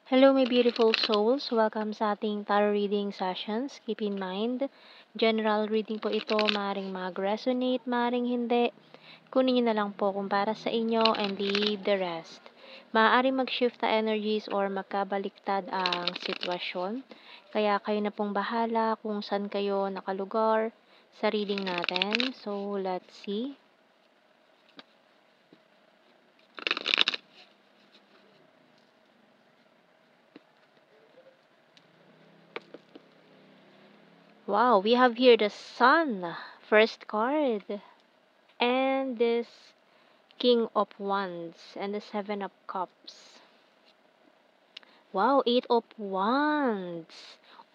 Hello, my beautiful souls. Welcome sa ating tarot reading sessions. Keep in mind, general reading po ito. Maring mag-resonate, maring hindi. Kunin nyo na lang po kung para sa inyo and leave the rest. Maaaring mag-shift na energies or magkabaliktad ang sitwasyon. Kaya kayo na pong bahala kung saan kayo nakalugar sa reading natin. So, let's see. Wow, we have here the Sun, first card. And this King of Wands and the Seven of Cups. Wow, Eight of Wands.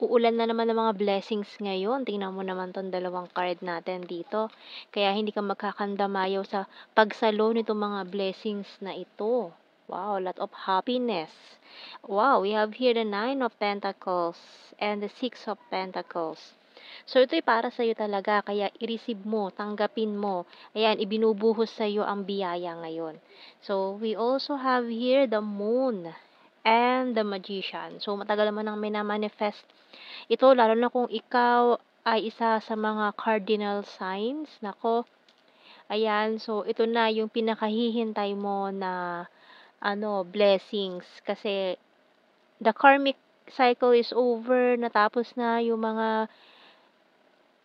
Uulan na naman ng mga blessings ngayon. Tingnan mo naman tong dalawang card natin dito. Kaya hindi ka magkakandamayaw sa pagsalo nitong mga blessings na ito. Wow, lot of happiness. Wow, we have here the Nine of Pentacles and the Six of Pentacles. So, ito'y para sa'yo talaga, kaya i-receive mo, tanggapin mo. Ayan, ibinubuhos sa'yo ang biyaya ngayon. So, we also have here the Moon and the Magician. So, matagal naman nang minamanifest ito, lalo na kung ikaw ay isa sa mga cardinal signs. Nako, ayan, so ito na yung pinakahihintay mo na blessings. Kasi, the karmic cycle is over, natapos na yung mga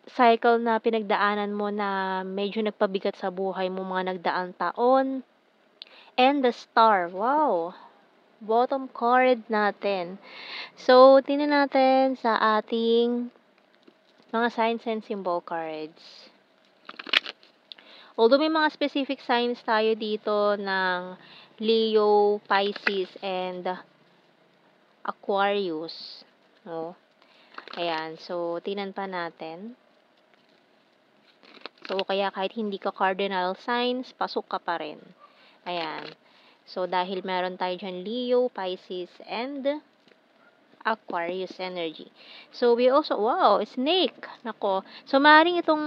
cycle na pinagdaanan mo na medyo nagpabigat sa buhay mo mga nagdaang taon. And the Star, wow! Bottom card natin. So, tingnan natin sa ating mga signs and symbol cards. Although may mga specific signs tayo dito ng Leo, Pisces, and Aquarius. No? Ayan. So, tingnan pa natin. So, kaya kahit hindi ka cardinal signs, pasok ka pa rin. Ayan. So, dahil meron tayo dyan Leo, Pisces, and Aquarius energy. So, we also, wow, snake. Nako. So, maaaring itong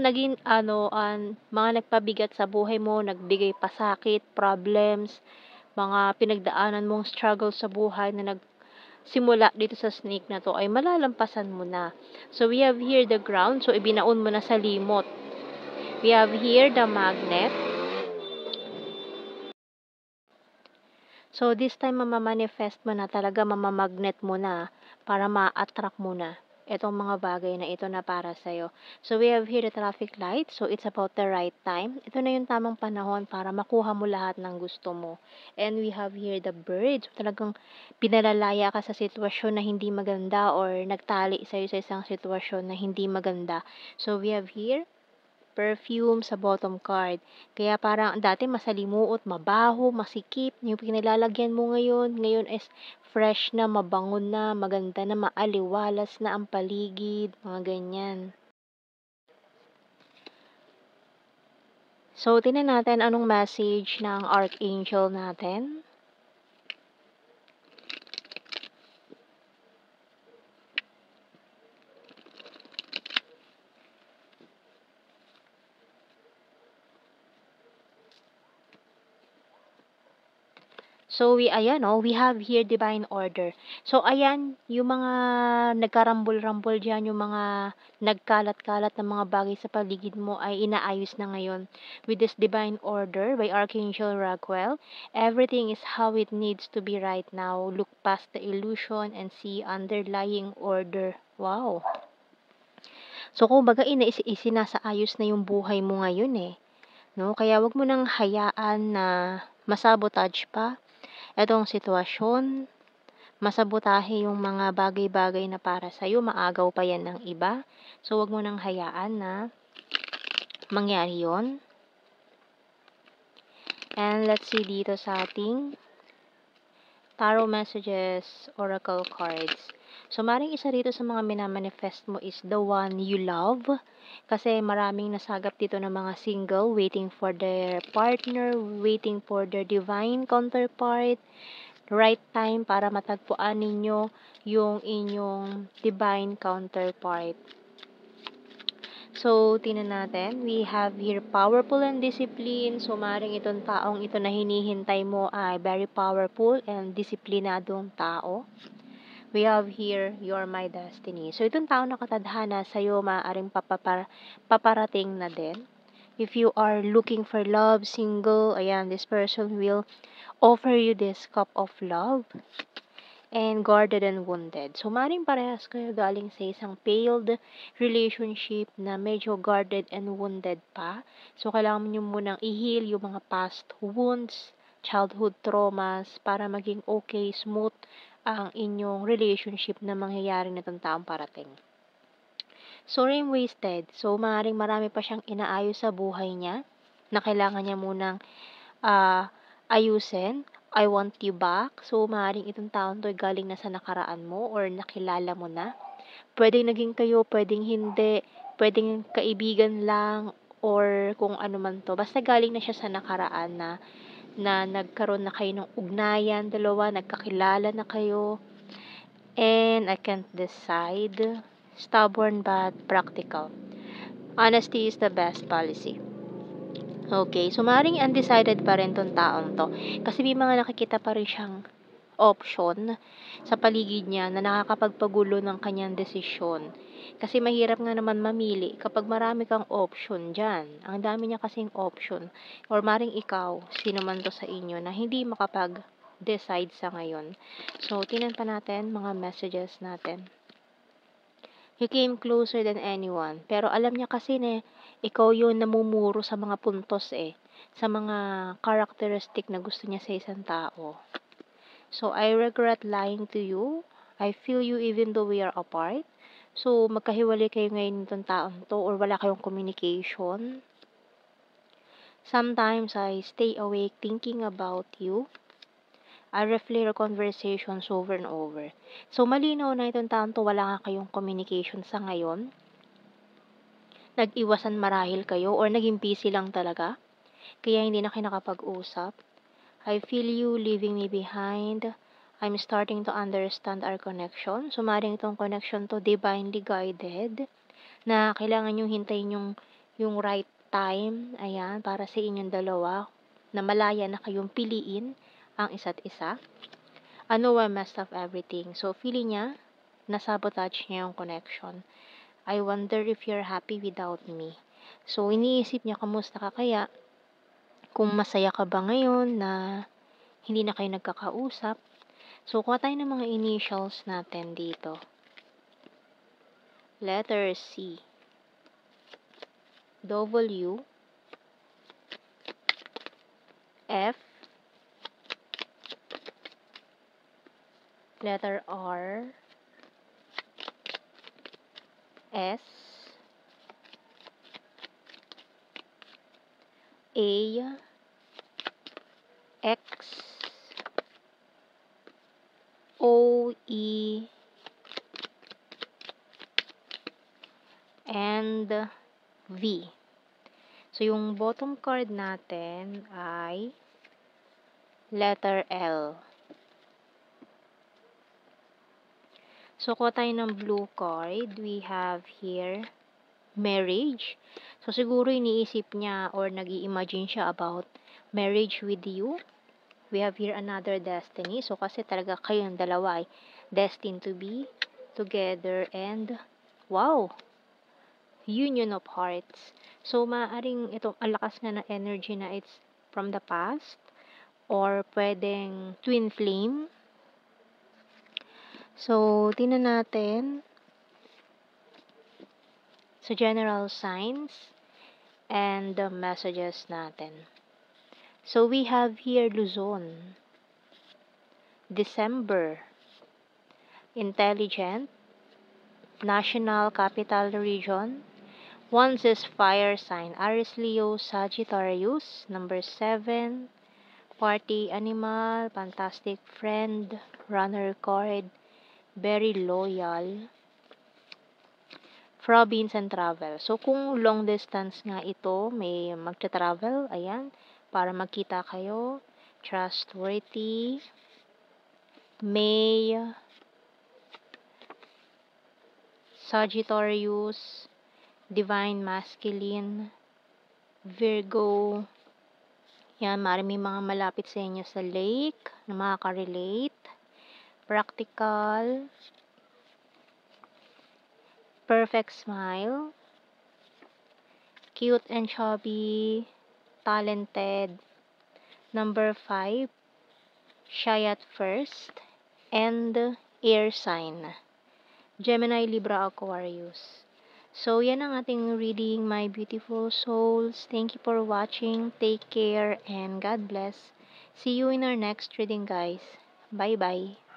naging, mga nagpabigat sa buhay mo, nagbigay pasakit, problems, mga pinagdaanan mong struggle sa buhay na simula dito sa snake na to ay malalampasan mo na. So, we have here the ground. So, ibinaon mo na sa limot. We have here the magnet. So, this time, mamamanifest mo na talaga, mamamagnet mo na para ma-attract mo na itong mga bagay na ito na para sa'yo. So, we have here the traffic light. So, it's about the right time. Ito na yung tamang panahon para makuha mo lahat ng gusto mo. And we have here the birds. So, talagang pinalalaya ka sa sitwasyon na hindi maganda or nagtali sa'yo sa isang sitwasyon na hindi maganda. So, we have here perfume sa bottom card. Kaya parang dati masalimuot, mabaho, masikip, yung pinalalagyan mo ngayon. Ngayon is fresh na, mabango na, maganda na, maaliwalas na ang paligid, mga ganyan. So, tingnan natin anong message ng Archangel natin. So, we have here divine order. So, ayan, yung mga nagkarambol-rambol dyan, yung mga nagkalat-kalat na mga bagay sa paligid mo ay inaayos na ngayon. With this divine order by Archangel Raguel, everything is how it needs to be right now. Look past the illusion and see underlying order. Wow! So, kumbaga, isinasaayos na yung buhay mo ngayon eh. No? Kaya wag mo nang hayaan na masabotage pa etong sitwasyon, masabotahe yung mga bagay-bagay na para sa'yo, maagaw pa yan ng iba. So, wag mo nang hayaan na mangyari yon. And let's see dito sa ating tarot messages, oracle cards. So, maring isa rito sa mga minamanifest mo is the one you love. Kasi maraming nasagap dito ng mga single, waiting for their partner, waiting for their divine counterpart, right time para matagpuan ninyo yung inyong divine counterpart. So, tingnan natin. We have here powerful and disciplined. So, maaaring itong taong ito na hinihintay mo ay very powerful and disiplinadong tao. We have here, you're my destiny. So, itong taong nakatadhana sa'yo, maaaring paparating na din. If you are looking for love, single, ayan, this person will offer you this cup of love and guarded and wounded. So, maring parehas kayo galing sa isang failed relationship na medyo guarded and wounded pa. So, kailangan nyo munang i-heal yung mga past wounds, childhood traumas, para maging okay, smooth ang inyong relationship na mangyayari na itong taong parating. So, ring wasted. So, maaaring marami pa siyang inaayos sa buhay niya na kailangan niya munang ayusin. I want you back. So, maaaring itong taon to galing na sa nakaraan mo or nakilala mo na. Pwedeng naging kayo, pwedeng hindi, pwedeng kaibigan lang or kung ano man to. Basta galing na siya sa nakaraan na nagkaroon na kayo ng ugnayan, dalawa, nagkakilala na kayo. And I can't decide. Stubborn but practical. Honesty is the best policy. Okay, so maaaring undecided pa rin tong taong to. Kasi may mga nakikita pa rin siyang option sa paligid niya na nakakapagpagulo ng kanyang desisyon. Kasi mahirap nga naman mamili kapag marami kang option dyan. Ang dami niya kasing option. Or maring ikaw, sino man to sa inyo, na hindi makapag-decide sa ngayon. So, tingnan pa natin mga messages natin. He came closer than anyone. Pero alam niya kasi na ikaw yung namumuro sa mga puntos sa mga characteristic na gusto niya sa isang tao. So, I regret lying to you. I feel you even though we are apart. So, magkahiwalay kayo ngayon nitong taong to or wala kayong communication. Sometimes I stay awake thinking about you. I replay our conversations over and over. So, malinaw na itong taon to, wala nga kayong communication sa ngayon. Nag-iwasan marahil kayo or naging busy lang talaga. Kaya hindi na kayo nakapag-usap. I feel you leaving me behind. I'm starting to understand our connection. So, maring itong connection to divinely guided na kailangan yung hintayin yung right time, ayan, para sa inyong dalawa na malaya na kayong piliin ang isa't isa. I know I messed up everything. So, feeling niya, nasabotage niya yung connection. I wonder if you're happy without me. So, iniisip niya, kamusta ka kaya? Kung masaya ka ba ngayon na hindi na kayo nagkakausap? So, kuha tayo ng mga initials natin dito. Letter C. W. F. Letter R. S. A. X. O. E. And V. So, yung bottom card natin ay letter L. So, kuha tayo ng blue card. We have here marriage. So, siguro iniisip niya or nag-i-imagine siya about marriage with you. We have here another destiny. So, kasi talaga kayong dalawa ay destined to be together and wow! Union of hearts. So, maaaring itong alakas nga na energy na it's from the past or pwedeng twin flame. So, tingnan natin sa general signs and the messages natin. So, we have here Luzon, December, intelligent, national capital region. One is fire sign, Aries, Leo, Sagittarius. Number 7, party animal, fantastic friend, runner card, very loyal, province and travel. So, kung long distance nga ito, may magta-travel, ayan, para magkita kayo, trustworthy, may Sagittarius, Divine Masculine, Virgo. Yan, maaaring may mga malapit sa inyo sa lake na makaka-relate. Practical, perfect smile, cute and chubby, talented. Number 5, shy at first, and air sign. Gemini, Libra, Aquarius. So, yan ang ating reading, my beautiful souls. Thank you for watching. Take care and God bless. See you in our next reading, guys. Bye-bye.